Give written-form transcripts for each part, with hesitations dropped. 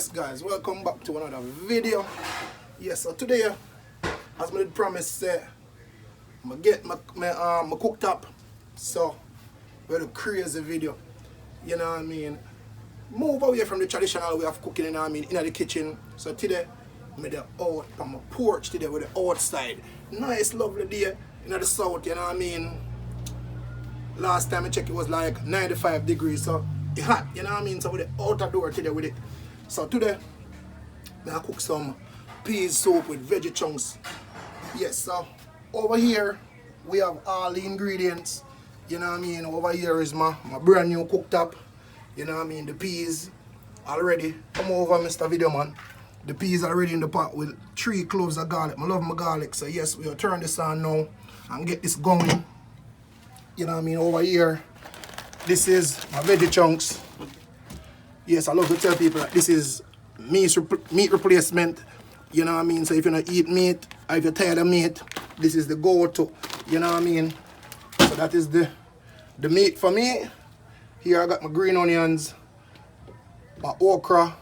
Yes guys, welcome back to another video. Yes, so today, as I did promise, I'm gonna get my cooktop. So, very crazy video. You know what I mean? Move away from the traditional way of cooking, you know what I mean, in the kitchen. So today, I'm out on my porch today with the outside. Nice, lovely day in the south, you know what I mean? Last time I checked it was like 95 degrees, so it's hot, you know what I mean? So with the outer door today with it. So today, I'm gonna cook some peas soup with veggie chunks. Yes, so over here, we have all the ingredients. You know what I mean? Over here is my brand new cooktop. You know what I mean? The peas already. Come over, Mr. Video Man. The peas already in the pot with 3 cloves of garlic. I love my garlic. So yes, we'll turn this on now and get this going. You know what I mean? Over here, this is my veggie chunks. Yes, I love to tell people that this is meat replacement. You know what I mean? So if you don't eat meat, or if you're tired of meat, this is the go-to. You know what I mean? So that is the meat for me. Here I got my green onions, my okra,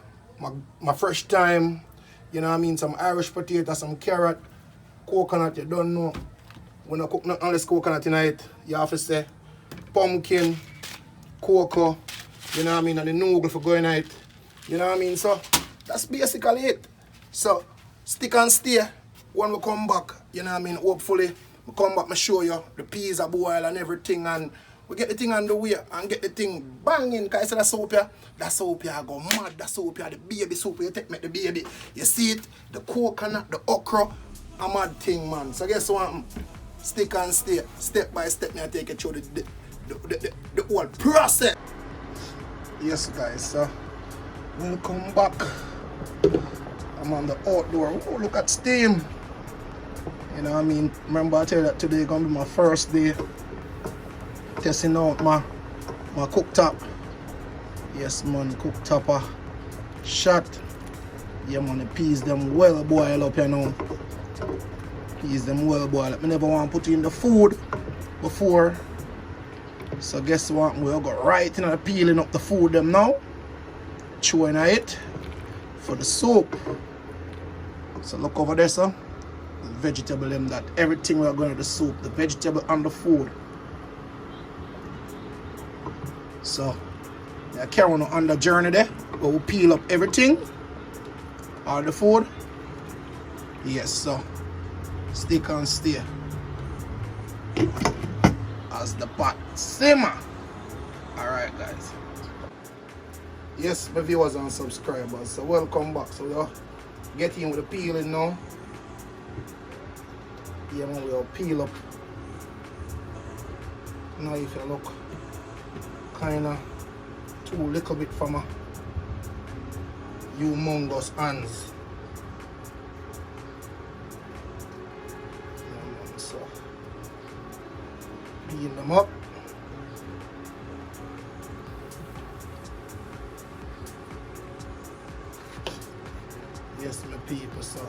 my fresh thyme, you know what I mean, some Irish potato, some carrot, coconut, you don't know. When I cook not unless coconut tonight, you have to say pumpkin, cocoa, you know what I mean, and the noodle for going night. You know what I mean? So that's basically it. So stick and stay when we come back, you know what I mean, hopefully we come back and show you the peas are boiled and everything, and we get the thing on the way and get the thing banging. Because that soap here, I go mad. That soap here, the baby soup, you take me the baby. You see it, the coconut, the okra, a mad thing, man. So guess what? Stick and stay, step by step, me I take you through the whole process. Yes guys, so welcome back. I'm on the outdoor. Oh, look at steam. You know what I mean? Remember I tell you that today is gonna be my first day testing out my cooktop. Yes man, cooktop shot. Yeah man, the peas them well boiled up, you know. Peas them well boiled up. I never want to put it in the food before. So guess what? We'll go right in the peeling up the food them now. Chewing it for the soup. So look over there, sir. The vegetable them, that everything we're going to the soup, the vegetable and the food. So yeah, carry on the journey there. We'll peel up everything. All the food. Yes, so stick and stay as the pot simmer. Alright guys. Yes, my viewers and subscribers, so welcome back. So we'll get in with the peeling now. Yeah man, we'll peel up. Now if you look, kinda too little bit for my humongous hands. So peel them up. Yes, my people, so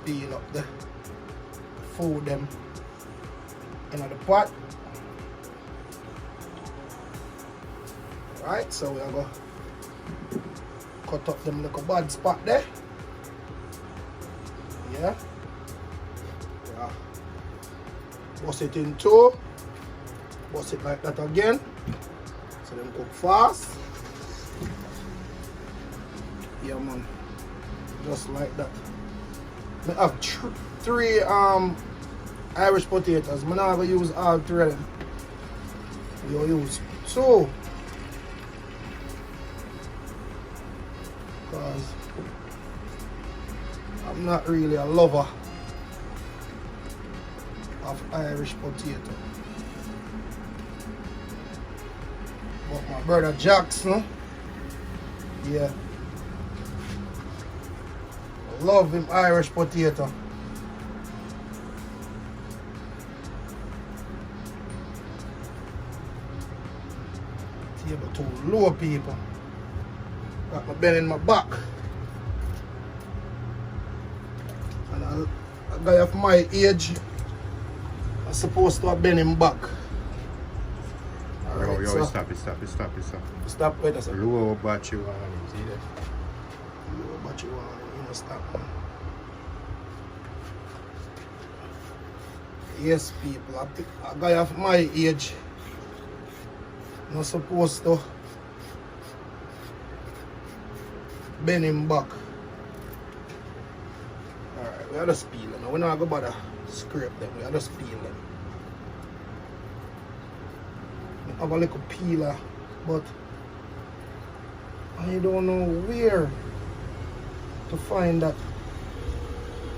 peel up the food them in the pot. Alright, so we're going to cut up them little bad spot there. Yeah. Bust it in two. Bust it like that again. So them cook fast. Yeah man. Just like that. I have 3 Irish potatoes. I'm not going to use all 3 of them. You'll use 2. Because I'm not really a lover of Irish potato. But my brother Jackson, yeah, love him Irish potato. Table too low, people. Got my belly in my back. And a guy of my age, I'm supposed to have been in back. Alright, yo, so stop. stop wait a second. Low battery warning, see that? Low battery warning, you know, stop. Yes, people, a guy of my age not supposed to bend him back. Alright, we are just peel them. We're not going to bother scrape them, we are just peel them. I have a little peeler, but I don't know where to find that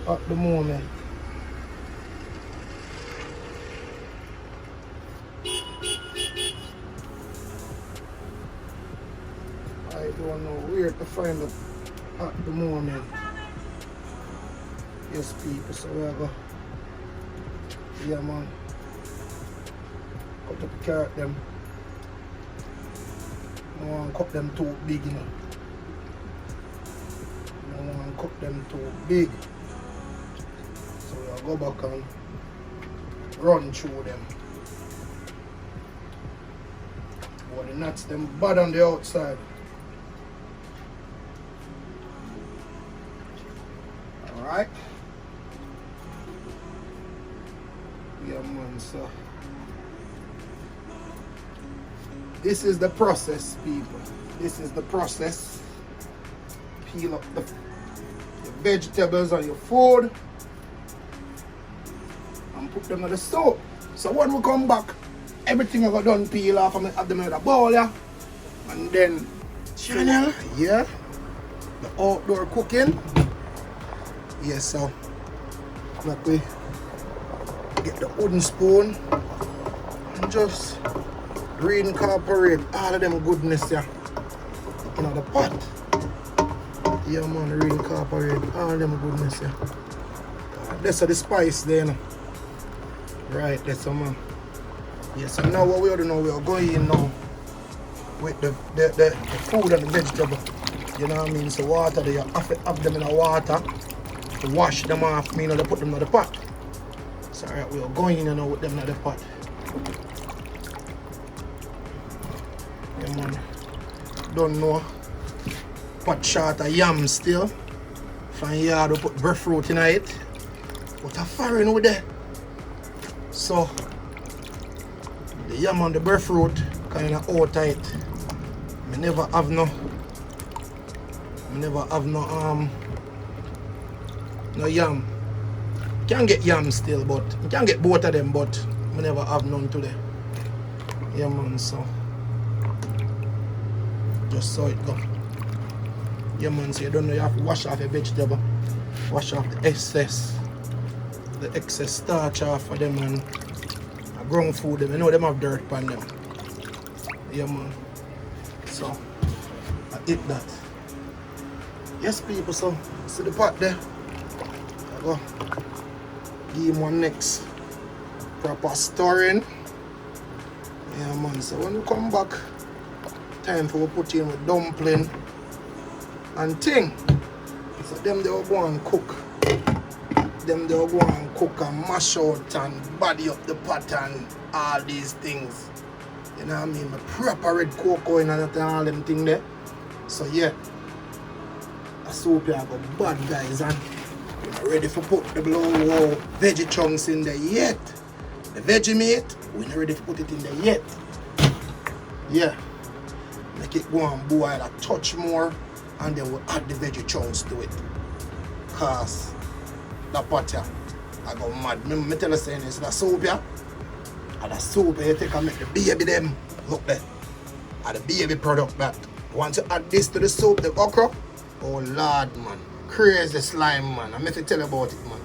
at the moment. I don't know where to find it at the moment. Yes, people, so we are go. Yeah, man. Cut up the carrot them. I want to cut them too big, you know. I want to cut them too big. So we'll go back and run through them. But the nuts them bad on the outside. Alright. Yeah, man, so this is the process, people. This is the process. Peel up the vegetables on your food and put them in the stove. So when we come back, everything I got done peel off and have them in the bowl, yeah. And then channel, yeah. The outdoor cooking. Yeah, so like we get the wooden spoon and just reincorporate all of them goodness, yeah, in the pot. Yeah, man, reincorporate all of them goodness, yeah. That's the spice there, you know. Right, that's the man. Yeah, so now what we are doing now, we are going in now with the food and the vegetable. You know what I mean? So water, they have to have them in the water to wash them off, you know, they put them in the pot. So alright, we are going in now with them in the pot. Yeah, man. Don't know. Pot short of yam still. From here, we put breadfruit in it. But a foreign with that. So the yam and the breadfruit kind of out tight. I never have no yam. Can get yam still, but you can get both of them, but I never have none today. Yeah, man, so just so it go. Yeah, man, so you don't know, you have to wash off your vegetable, wash off the excess starch off of them, and ground food them. You know them have dirt on them. Yeah, man. So I eat that. Yes, people, so see the pot there. I go give him one next proper stirring. Yeah, man, so when we come back, time for we put in with dumpling and thing. So them they will go and cook. Them they will go and cook and mash out and body up the pot and all these things. You know what I mean? The proper red cocoa and all them thing there. So yeah, a soup here got bad, guys, and we're not ready for put the blow veggie chunks in there yet. The veggie meat, we're not ready to put it in there yet. Yeah. Make it go and boil a touch more, and then we'll add the veggie chunks to it. Cause the pot here, I go mad. Remember me tell you saying this, the soup here, and the soup here you take and make the baby them look there. And the baby product that. Once you add this to the soup, the okra, oh lord, man. Crazy slime, man. I'm going to tell you about it, man.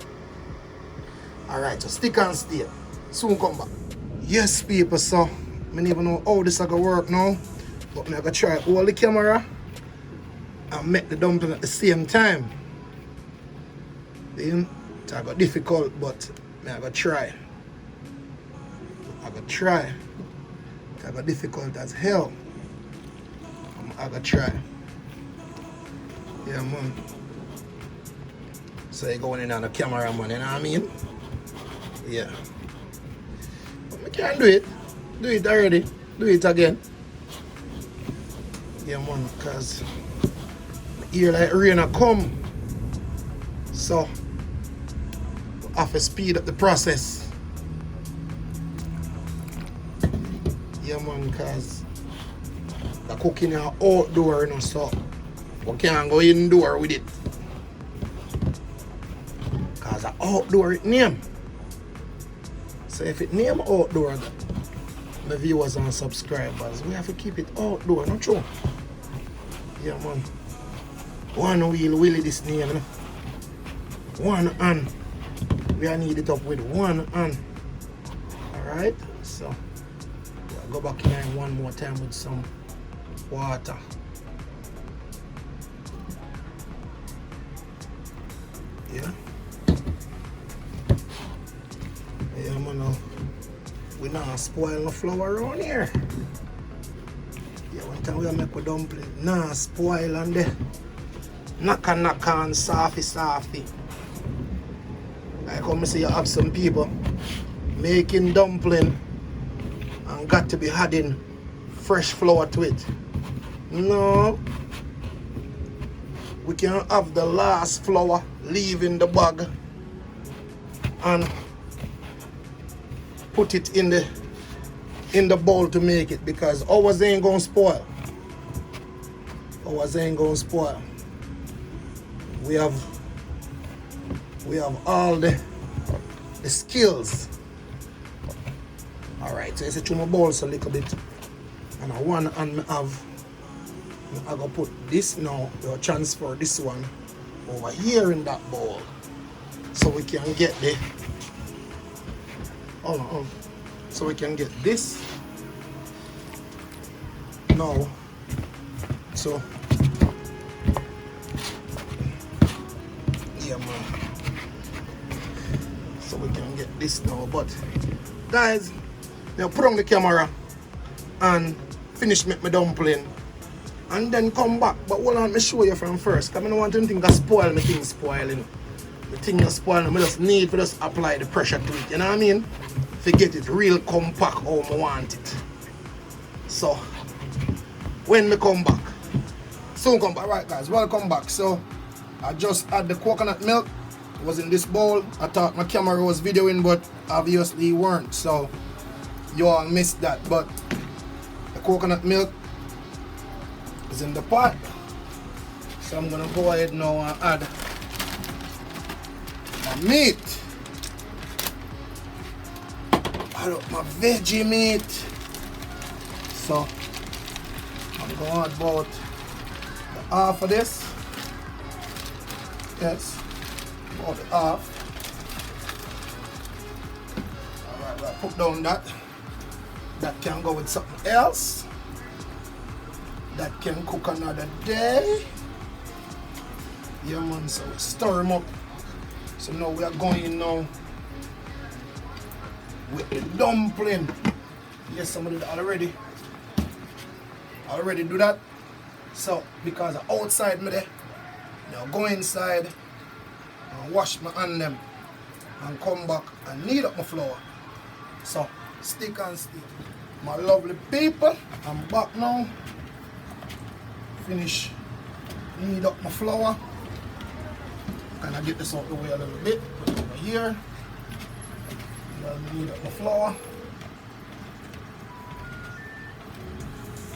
Alright, so stick and stay. Soon come back. Yes, people, so I don't even know how this is going to work now. But I'm going to try hold the camera and make the dumpling at the same time. It's got difficult, but I'm going to try. I'm going to try. It's got difficult as hell. I'm going to try. Yeah, man. So you're going in on the camera, man, you know what I mean? Yeah. But I can't do it. Do it already. do it again. Yeah, man, because here like rain a come. So, I have to speed up the process. Yeah, man, because the cooking are outdoor, you know, so we can't go indoor with it. Because the outdoor it name. So if it name outdoor, the viewers and subscribers, we have to keep it outdoor, not true? Yeah, man. One wheel, Willie this name, you know? One hand. We need it up with one hand. Alright? So, we'll go back in here one more time with some water. Yeah? Yeah, man. We not spoil no flour around here. Yeah, one time we make a dumpling. Nah, spoil and the knock on softy. I come see you have some people making dumpling and got to be adding fresh flour to it. No. We can have the last flour leaving the bag and put it in the bowl to make it, because ours ain't gonna spoil. Ours ain't gonna spoil. We have all the skills. Alright, so I say to my balls a little bit. And I one and I go put this now, we'll transfer this one over here in that bowl. So we can get the so we can get this now. So yeah, man. So we can get this now. But guys, now put on the camera and finish make my dumpling and then come back. But hold on, me show you from first, because I don't want anything to spoil my thing spoiling. The thing that's spoiling, I just need to just apply the pressure to it, you know what I mean? To get it real compact how I want it. So when we come back, soon come back. Alright guys, welcome back. So I just had the coconut milk. It was in this bowl. I thought my camera was videoing, but obviously it weren't. So you all missed that. But the coconut milk is in the pot. So I'm gonna go ahead now and add my meat. Add up my veggie meat. So I'm gonna add about the half of this. Yes, about the half. Alright, I'll put down that. That can go with something else. That can cook another day. Yeah, man, so stir them up. So now we are going now with the dumpling. Yes, somebody did already. I already do that. So because outside me there, now go inside and wash my hand them and come back and knead up my flour. So stick and stick. My lovely people, I'm back now. Finish knead up my flour. Can I get this out the way a little bit? Put it over here. Knead up my flour.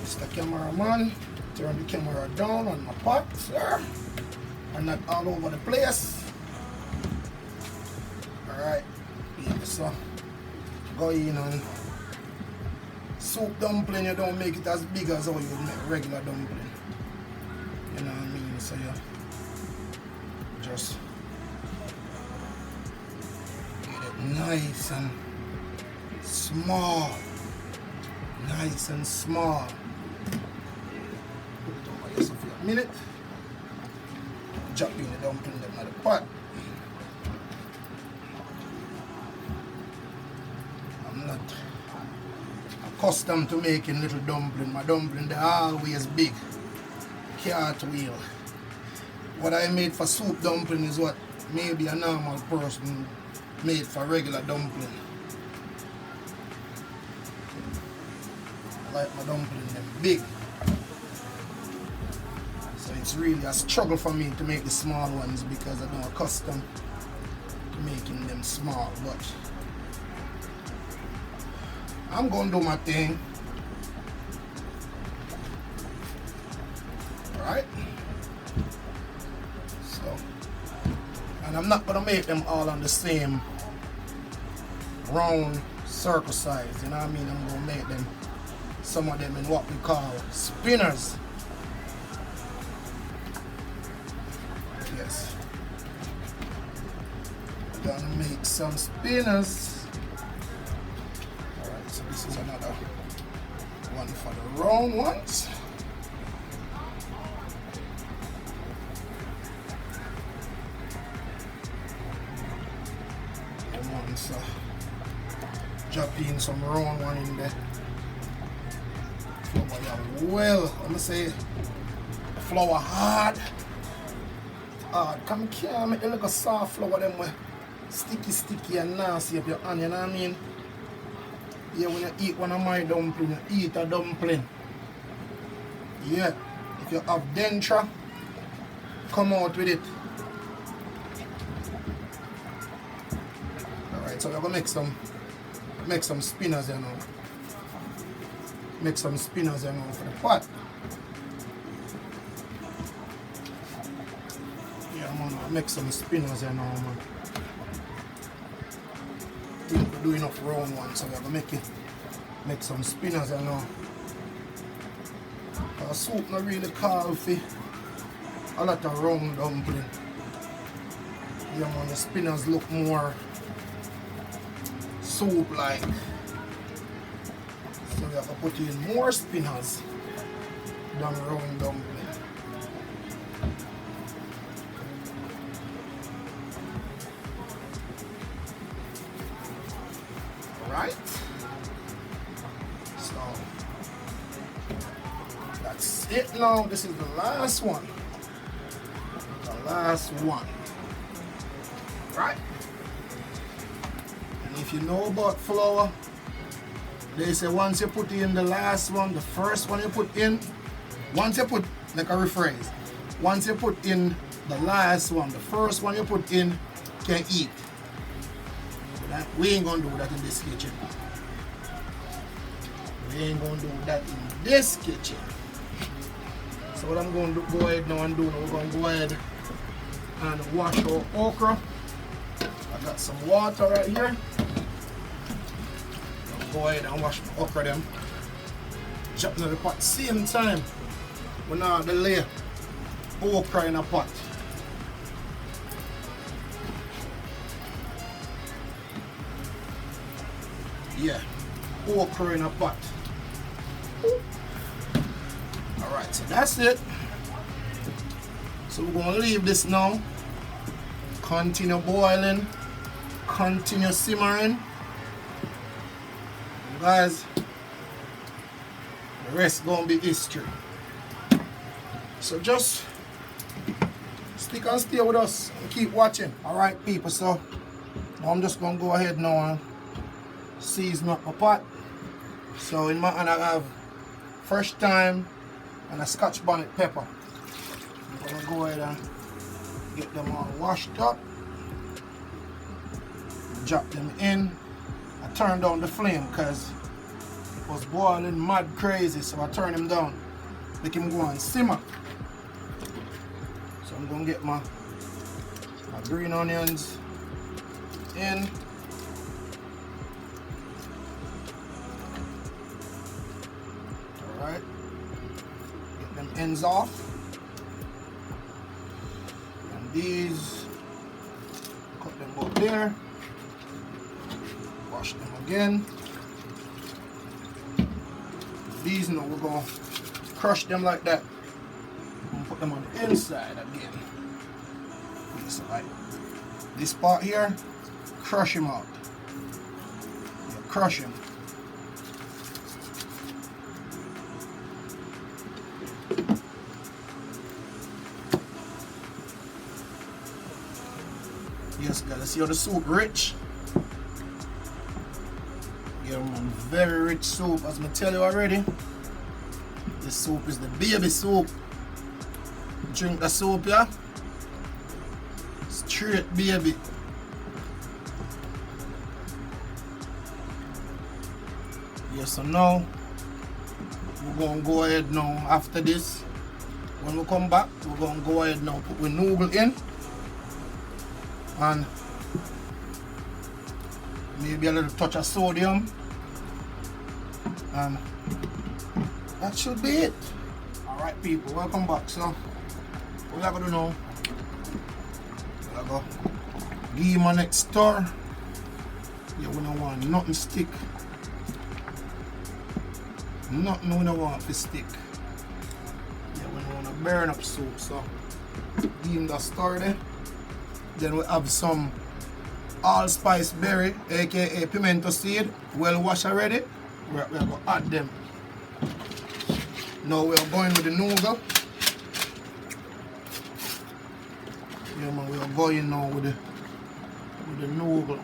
Mr. Cameraman, turn the camera down on my pot, sir. And not all over the place. Alright, so go in and soup dumpling, you don't make it as big as how you would make regular dumpling. You know what I mean? So you just get it nice and small. Nice and small. Put it over here for a minute. Drop in the dumpling in the pot. I'm not accustomed to making little dumpling. My dumpling, they're always big. Cartwheel. What I made for soup dumpling is what maybe a normal person made for regular dumpling. like my dumpling them big. So it's really a struggle for me to make the small ones because I'm not accustomed to making them small. But I'm gonna do my thing. Alright? So, and I'm not gonna make them all on the same round circle size, you know what I mean? I'm gonna make them, some of them in what we call spinners. Yes. I'm gonna make some spinners. Alright, so this is another one for the round ones. And one, so drop in some round one in there. Flour, well, I'm gonna say flour hard. Come here, make it look a soft flour them way sticky and nasty up your hand, you know what I mean? Yeah, when you eat one of my dumpling, you eat a dumpling. Yeah, if you have denture, come out with it. Alright, so we're gonna make some spinners, you know. Make some spinners, you know, for the pot. Yeah, man, make some spinners, you know, man. We don't do enough round ones, so we're gonna make some spinners, you know. Soup not really call for a lot of round dumpling. Yeah, man, the spinners look more soup-like. So we have to put in more spinners than round dumpling. Alright. So that's it now. This is the last one. The last one. Right? And if you know about flour, they say once you put in the last one, the first one you put in, once you put, like a rephrase, once you put in the last one, the first one you put in, can eat. But we ain't gonna do that in this kitchen. We ain't gonna do that in this kitchen. So what I'm going to go ahead now and do now, we're going to go ahead and wash our okra. I got some water right here. Go ahead and wash my okra them. Drop in the pot same time. We now delay okra in a pot. Yeah, okra in a pot. Alright, so that's it. So we're going to leave this now. Continue boiling. Continue simmering. Guys, the rest gonna be history. So just stick and stay with us and keep watching. Alright people, so now I'm just gonna go ahead now and season up my pot. So in my hand I have fresh thyme and a Scotch bonnet pepper. I'm gonna go ahead and get them all washed up. Drop them in. I turned down the flame because it was boiling mad crazy, so I turned him down. Make him go and simmer. So I'm gonna get my green onions in. Alright. Get them ends off. And these, cut them up there. Wash them again. These now we're going to crush them like that and put them on the inside again. So like this part here, crush him out. Yeah, crush him. Yes guys, see how the soup rich? Yeah man, very rich soup as I tell you already. This soup is the baby soup. Drink the soup, yeah? Straight baby. Yeah, so now we're gonna go ahead now after this. When we come back, we're gonna go ahead now, put the noodle in. And maybe a little touch of sodium. And that should be it. Alright people, welcome back. So what I gotta do now? I go give him a next stir. Yeah, we don't want nothing stick. Nothing we don't want to stick. Yeah, we don't want to burn up soup. So give him the stir there. Then we have some allspice berry, aka pimento seed, well washed already. We're going to add them. Now we are going with the noodle. Yeah man, we are going now with the noodle.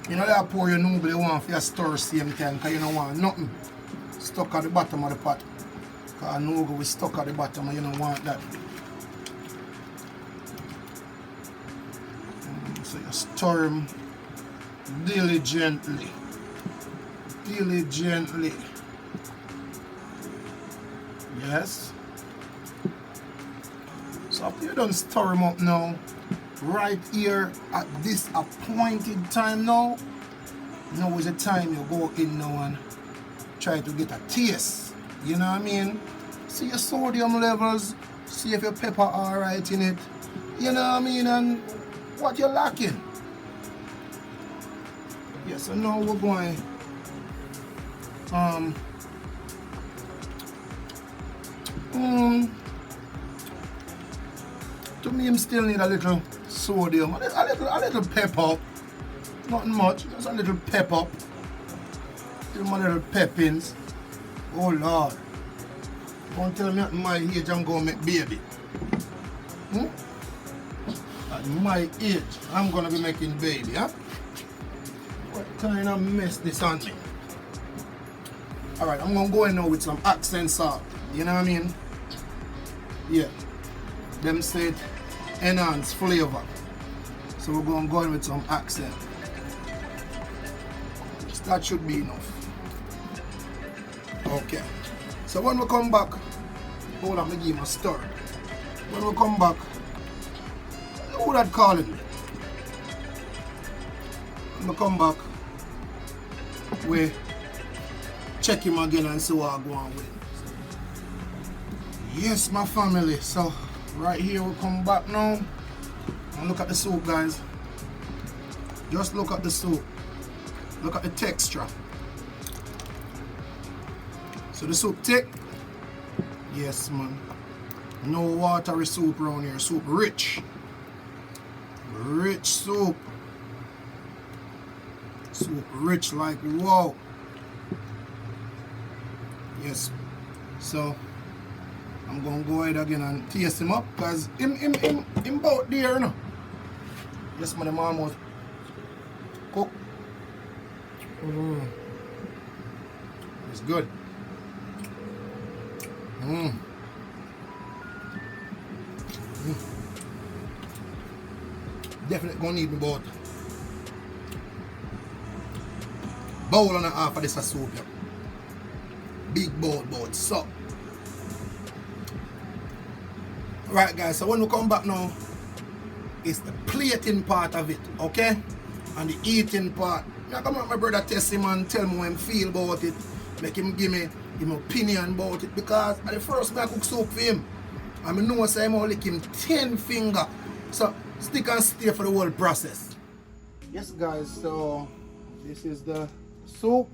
You know that pour your noodle, you want for your stir same time because you don't want nothing stuck at the bottom of the pot. Because noodle will stuck at the bottom and you don't want that. So you stir them diligently. Diligently. Yes. So after you done stir them up now, right here at this appointed time now is the time you go in now and try to get a taste. You know what I mean? See your sodium levels, see if your pepper alright in it. You know what I mean? And what you're lacking. Yeah, so now we're going to me, I still need a little sodium, a little pepper. Nothing much, just a little pepper. Give my little peppins. Oh Lord. Don't tell me at my age I'm going to make baby. At my age, I'm going to be making baby, huh? What kind of mess this on me? Alright, I'm going to go in now with some accent salt. You know what I mean? Yeah. Them say it enhance flavor. So we're going to go in with some accent. That should be enough. Okay. So when we come back, hold on, let me give him a stir. When we come back, who that calling me? When we come back, we check him again and see what I go on with. Yes, my family. So right here we come back now. And look at the soup, guys. Just look at the soup. Look at the texture. So the soup thick? Yes, man. No watery soup around here. Soup rich. Rich soup. Soup rich like wow. Yes. So I'm gonna go ahead again and taste him up because him about there, you know. Yes, man, I'm almost cooked. It's good. Definitely gonna need me about bowl and a half of this soup. Yeah. Big bowl, so. Right guys, so when we come back now, it's the plating part of it, okay? And the eating part. I come out my brother test him and tell me how he feel about it. Make him give me an opinion about it. Because at the first I cook soup for him. And I know so I'm only lick him 10 finger. So stick and stay for the whole process. Yes guys, so this is the soup.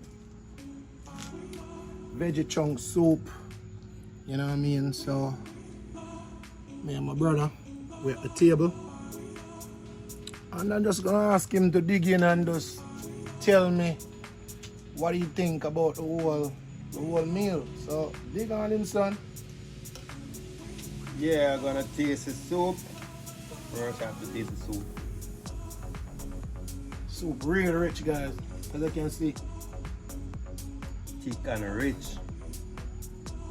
Veggie chunk soup. You know what I mean? So me and my brother, we're at the table. And I'm just gonna ask him to dig in and just tell me what do you think about the whole meal. So dig on in, son. Yeah, I'm gonna taste the soup. First I have to taste the soup. Soup really rich, guys, as I can see. Thick and rich.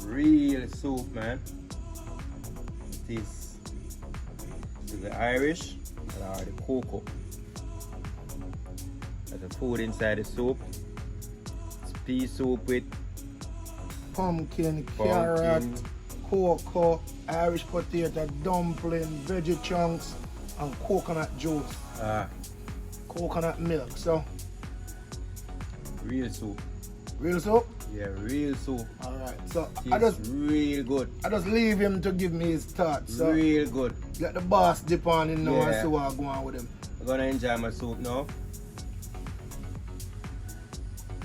real soup, man. It is the Irish or the cocoa. There's a food inside the soup. It's pea soup with Pumpkin, carrot, cocoa, Irish potato, dumpling, veggie chunks, and coconut juice. Coconut milk. So, real soup. real soup? Yeah, real soup. Alright, so It's real good. I just leave him to give me his thoughts. So Real good. let the boss dip on in now and Yeah. see what I go on with him. I'm gonna enjoy my soup now.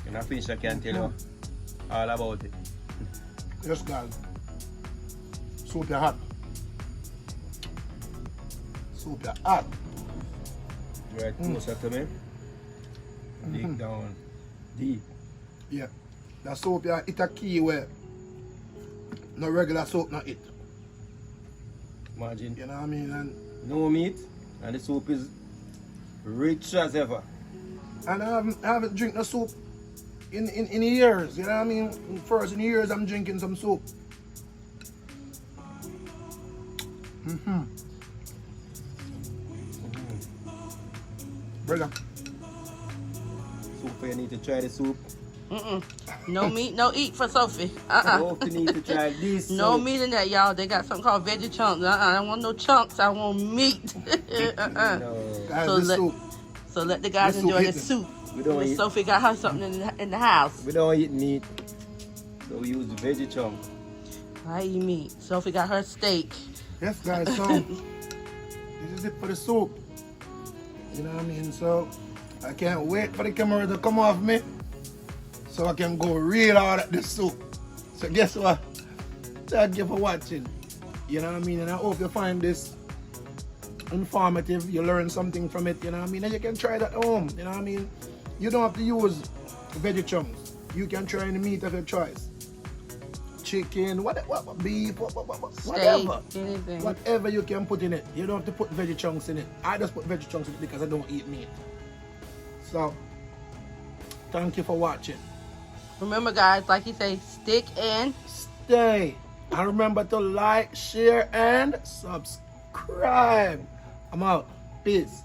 And I finish, I can tell you all about it. Yes, guys. Soup is hot. Soup is hot. Right closer to me. Dig down deep. Yeah. The soup is it a key where no regular soup not it. Imagine. You know what I mean? And No meat, and the soup is rich as ever. I haven't drink the soup in years, you know what I mean? First in years I'm drinking some soup. Brother. Soup, you need to try the soup. No meat, no eat for Sophie. Both you need to try this. No soup. meat in that, y'all. They got something called veggie chunks. I don't want no chunks. I want meat. No. Guys, So this let- soup. So let the guys This soup enjoy the hitting. soup. We don't Miss eat. Sophie got her something in the house. We don't eat meat, so we use the veggie chunk. I eat meat. Sophie got her steak. Yes, guys, so this is it for the soup. You know what I mean? So I can't wait for the camera to come off me so I can go real hard at this soup. So guess what? Thank you for watching. You know what I mean? And I hope you find this informative. You learn something from it, you know what I mean? And you can try it at home, you know what I mean? You don't have to use veggie chunks. You can try any meat of your choice. Chicken, what beef, whatever. Anything. Whatever you can put in it. You don't have to put veggie chunks in it. I just put veggie chunks in it because I don't eat meat. So, thank you for watching. Remember, guys, like you say, stick and Stay. And remember to like, share, and subscribe. I'm out. Peace.